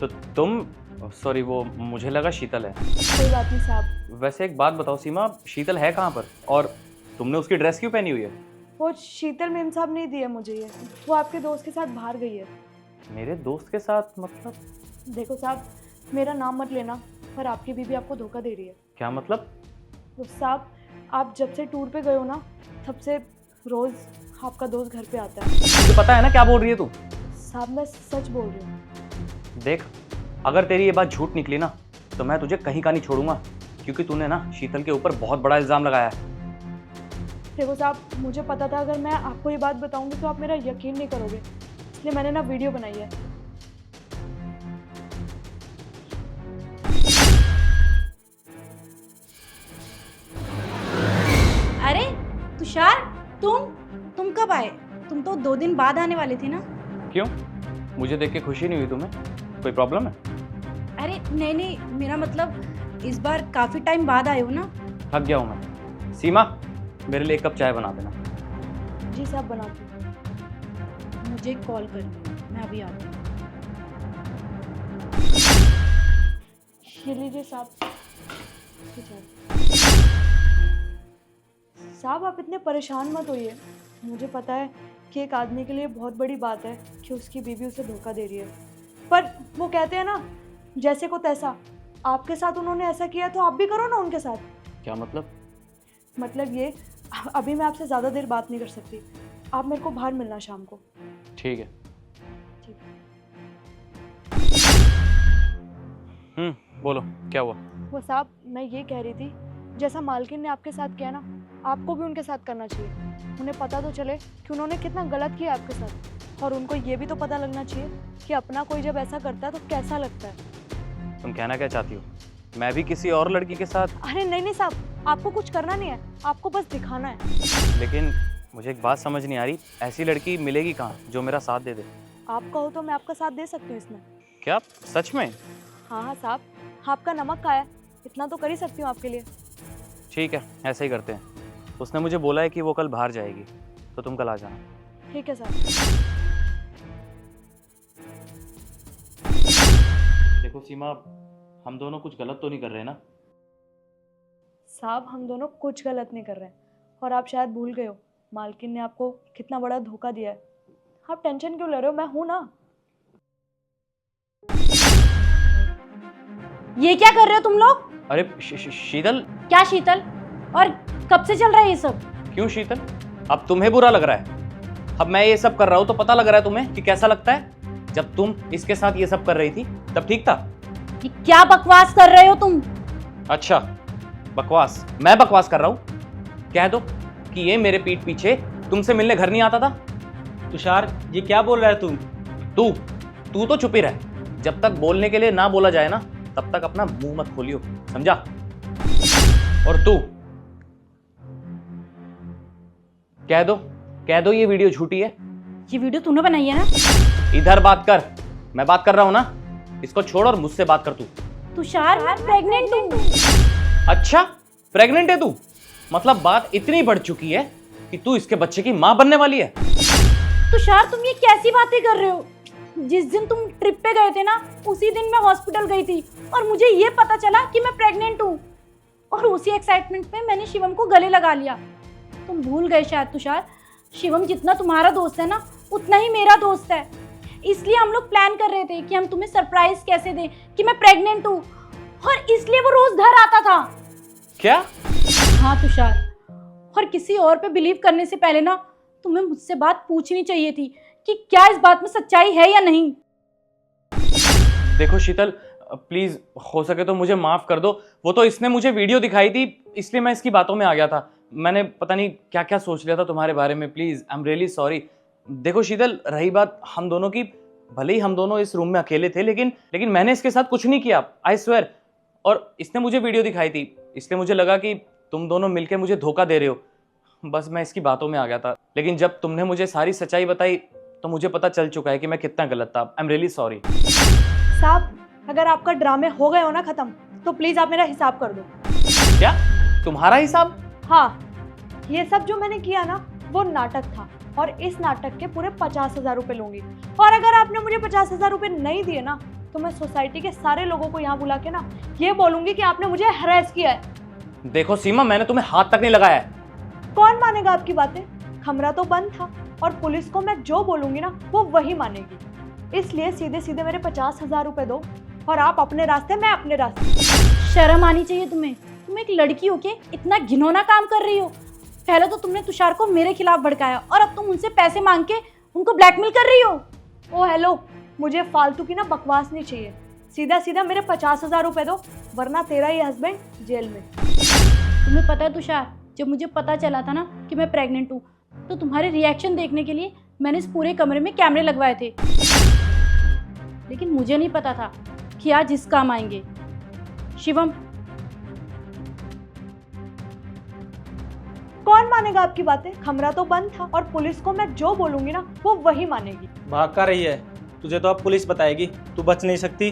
तो तुम, सॉरी वो मुझे लगा शीतल है। कोई बात नहीं साहब। वैसे एक बात बताओ सीमा, शीतल है कहाँ पर और तुमने उसकी ड्रेस क्यों पहनी हुई है? वो शीतल मेम साहब नहीं दिए मुझे ये, वो आपके दोस्त के साथ बाहर गई है। मेरे दोस्त के साथ मतलब? देखो साहब, मेरा नाम मत लेना, पर आपकी बीबी आपको धोखा दे रही है। क्या मतलब? तो साहब, आप जब से टूर पे गए हो ना, तब से रोज आपका दोस्त घर पे आता है। मुझे पता है ना क्या बोल रही है तू। साहब मैं सच बोल रही हूँ। देख, अगर तेरी ये बात झूठ निकली ना तो मैं तुझे कहीं का नहीं छोड़ूंगा, क्योंकि तूने ना शीतल के ऊपर बहुत बड़ा इल्जाम लगाया है। देखो साहब, मुझे पता था अगर मैं आपको ये बात बताऊंगी तो आप मेरा यकीन नहीं करोगे, इसलिए मैंने ना वीडियो बनाई है। अरे तुषार, तुम कब आए? तुम तो 2 दिन बाद आने वाले थे ना। क्यों, मुझे देख के खुशी नहीं हुई तुम्हें? कोई प्रॉब्लम है? अरे नहीं, मेरा मतलब इस बार काफी टाइम बाद आए हो ना। थक गया हूँ मैं। सीमा, मेरे लिए 1 कप चाय बना देना। जी साहब, बनाती हूँ। मुझे कॉल कर, मैं अभी आती हूँ। ये लीजिए साहब। साहब आप इतने परेशान मत होइए, मुझे पता है कि एक आदमी के लिए बहुत बड़ी बात है कि उसकी बीवी उसे धोखा दे रही है, पर वो कहते हैं ना, जैसे को तैसा। आपके साथ उन्होंने ऐसा किया तो आप भी करो ना उनके साथ। क्या मतलब? मतलब ये, अभी मैं आपसे ज़्यादा देर बात नहीं कर सकती, आप मेरे को बाहर मिलना शाम को। ठीक है। ठीक। बोलो क्या हुआ? वो साहब, मैं ये कह रही थी, जैसा मालकिन ने आपके साथ किया ना, आपको भी उनके साथ करना चाहिए। उन्हें पता तो चले कि उन्होंने कितना गलत किया आपके साथ, और उनको ये भी तो पता लगना चाहिए कि अपना कोई जब ऐसा करता है तो कैसा लगता है। तुम कहना क्या चाहती हो? मैं भी किसी और लड़की के साथ? अरे नहीं साहब, आपको कुछ करना नहीं है, आपको बस दिखाना है। लेकिन मुझे एक बात समझ नहीं आ रही, ऐसी लड़की मिलेगी कहाँ जो मेरा साथ दे दे? आप कहो तो मैं आपका साथ दे सकती हूँ इसमें। क्या सच में? हाँ साहब, आपका नमक खाया है, इतना तो कर ही सकती हूँ आपके लिए। ठीक है, ऐसे ही करते हैं। उसने मुझे बोला है कि वो कल बाहर जाएगी, तो तुम कल आ जाना। ठीक है साहब। देखो सीमा, हम दोनों कुछ गलत तो नहीं कर रहे ना? साहब हम दोनों कुछ गलत नहीं कर रहे हैं, और आप शायद भूल गए हो मालकिन ने आपको कितना बड़ा धोखा दिया है। आप टेंशन क्यों ले रहे हो, मैं हूं ना। ये क्या कर रहे हो तुम लोग? अरे शीतल। क्या शीतल? और कब से चल रहा है ये सब? क्यों शीतल, अब तुम्हें बुरा लग रहा है? अब मैं ये सब कर रहा हूँ तो पता लग रहा है तुम्हें कि कैसा लगता है? जब तुम इसके साथ ये सब कर रही थी तब ठीक था। ये क्या बकवास कर रहे हो तुम? अच्छा, बकवास? मैं बकवास कर रहा हूँ? कह दो कि ये मेरे पीठ पीछे तुमसे मिलने घर नहीं आता था। तुषार, ये क्या बोल रहा है तुम? तू तो चुप ही रह। जब तक बोलने के लिए ना बोला जाए ना, तब तक अपना मुंह मत खोलियो, समझा? और तू कह दो ये वीडियो झूठी है। ये वीडियो तूने बनाई है ना? इधर बात कर, मैं बात कर रहा हूं ना। इसको छोड़ और मुझसे बात कर तू। तुषार, मैं प्रेग्नेंट हूँ। अच्छा, प्रेग्नेंट है तू? मतलब बात इतनी बढ़ चुकी है कि तू इसके बच्चे की मां बनने वाली है? तुषार, तुम ये कैसी बातें कर रहे हो? जिस दिन तुम ट्रिप पे गए थे ना, उसी दिन मैं हॉस्पिटल गई थी और मुझे ये पता चला कि मैं प्रेग्नेंट हूँ, और उसी एक्साइटमेंट में मैंने शिवम को गले लगा लिया। तुम भूल गए शायद तुषार, शिवम जितना तुम्हारा दोस्त है ना, उतना ही मेरा दोस्त है। इसलिए हम लोग प्लान कर रहे थे कि हम तुम्हें सरप्राइज कैसे दें कि मैं प्रेग्नेंट हूँ, और इसलिए वो रोज घर आता था। क्या? हाँ तुषार, और किसी और पे बिलीव करने से पहले ना तुम्हें मुझसे बात पूछनी चाहिए थी कि क्या इस बात में सच्चाई है या नहीं। देखो शीतल, प्लीज हो सके तो मुझे माफ कर दो। वो तो इसने मुझे वीडियो दिखाई थी, इसलिए मैं इसकी बातों में आ गया था। मैंने पता नहीं क्या क्या सोच लिया था तुम्हारे बारे में। Please, I am really sorry. देखो शीतल, रही बात हम दोनों की, भले ही हम दोनों इस रूम में अकेले थे, लेकिन मैंने इसके साथ कुछ नहीं किया, आई स्वेयर। और इसने मुझे वीडियो दिखाई थी, इसलिए मुझे लगा कि तुम दोनों मिलकर मुझे धोखा दे रहे हो। बस मैं इसकी बातों में आ गया था, लेकिन जब तुमने मुझे सारी सच्चाई बताई तो मुझे पता चल चुका है कि मैं कितना गलत था। I am really sorry. साहब, अगर आपका ड्रामे हो गए हो ना खत्म, तो प्लीज आप मेरा हिसाब कर दो। क्या? तुम्हारा हिसाब? हाँ, ये सब जो मैंने किया ना, वो नाटक था, और इस नाटक के पूरे 50,000 रुपए लूंगी। और अगर आपने मुझे 50,000 रुपए नहीं दिए ना, तो मैं सोसाइटी के सारे लोगों को यहाँ बुला के ना ये बोलूंगी कि आपने मुझे हरास किया है। देखो सीमा, मैंने तुम्हें हाथ तक नहीं लगाया है। कौन मानेगा आपकी बातें? कमरा तो बंद था और पुलिस को मैं जो बोलूंगी ना वो वही मानेगी। इसलिए सीधे सीधे मेरे 50,000 रुपए दो और आप अपने रास्ते, मैं अपने रास्ते। शर्म आनी चाहिए तुम्हें। तुम एक लड़की हो के इतना घिनौना काम कर रही हो। पहले तो तुमने तुषार को मेरे खिलाफ भड़काया और अब तुम उनसे पैसे मांग के उनको ब्लैकमेल कर रही हो। ओ हेलो, मुझे फालतू की ना बकवास नहीं चाहिए। सीधा सीधा मेरे 50,000 रुपए दो, वरना तेरा ये हस्बैंड जेल में। तुम्हें पता है तुषार, जब मुझे पता चला था ना कि मैं प्रेग्नेंट हूँ, तो तुम्हारे रिएक्शन देखने के लिए मैंने इस पूरे कमरे में कैमरे लगवाए थे। लेकिन मुझे नहीं पता था कि आज इस काम आएंगे। शिवम, कौन मानेगा आपकी बातें? कमरा तो बंद था और पुलिस को मैं जो बोलूंगी ना वो वही मानेगी। भाग का रही है, तुझे तो अब पुलिस बताएगी, तू बच नहीं सकती।